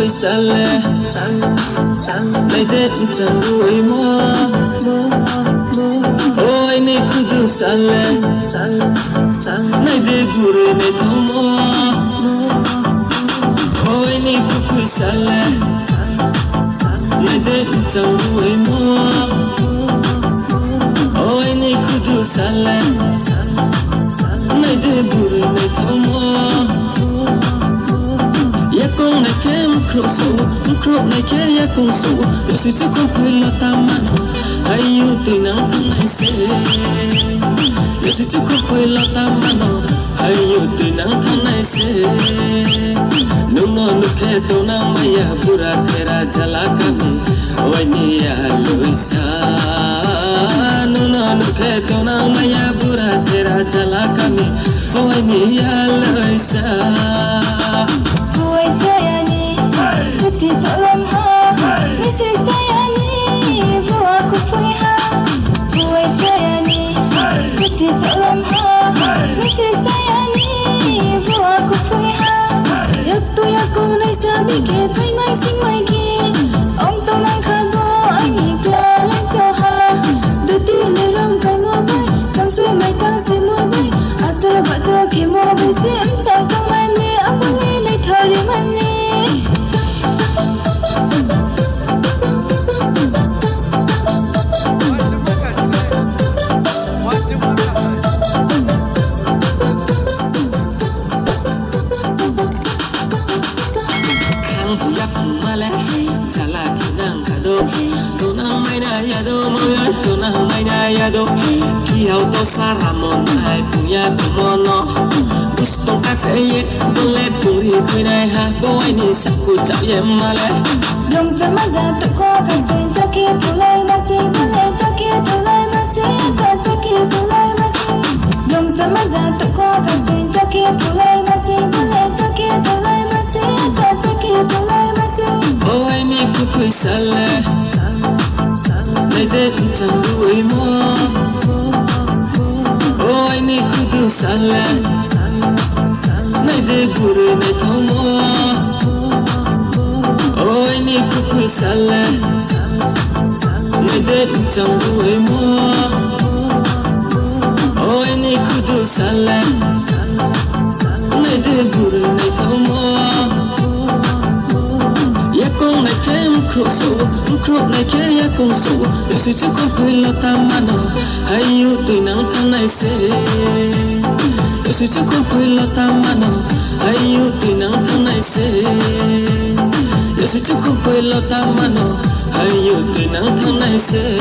quỳ sale này đến chẳng đuổi mơ ôi này cứ du sale này để gure này thong mơ ôi này cứ quỳ sale này đến chẳng đuổi mơ ôi này cứ du sale này để gure này thong mơ ya con này kem khro này ke ya con su yo su chu con phơi lo ta man ai yêu tôi nắng thăng này sẽ yo su chu con phơi lo ta man ai yêu tôi nắng thăng này sẽ no ke to na maya pura thera jala kami oi ni ya loisa no ke to na maya pura thera jala kami oi ni ya loisa Ti tolong ha, misi jaya ni, buat aku punya. Buat jaya ni, ti tolong ha, misi jaya ni, buat aku punya. Yak tu yak ku nai sabi ke, pai mai sing mai ke. Om tu nang khago, ani kelalang joha. Duti le ram kai mo bai, kam sui mai tang se mo bai. Atara batara ke mo bai se am chang kang mai ne, abang le thari man ne. Kiau tau saramon ai punya kumono Gustong kacaye boleh puri kui nai ha boy ni saku cap ye male Dong sama jatuh kau kasih sakit tulai masih boleh sakit tulai masih tak sakit tulai masih Dong sama jatuh kau kasih sakit tulai masih boleh sakit tulai masih tak sakit tulai masih boy ni kui sale này đến chẳng đuổi mơ ôi ni cứ du sale này để gure này thong mơ ôi ni cứ quy sale này đến chẳng đuổi mơ ôi ni cứ du sale này để gure này thong mơ ya con này kem khro này ke ya con su yo su chu con phơi lo ta mano ai yêu tôi nắng thăng này sẽ yo su chu con phơi lo ta mano ai yêu tôi nắng thăng này sẽ yo su chu con phơi lo ta mano ai yêu tôi nắng thăng này sẽ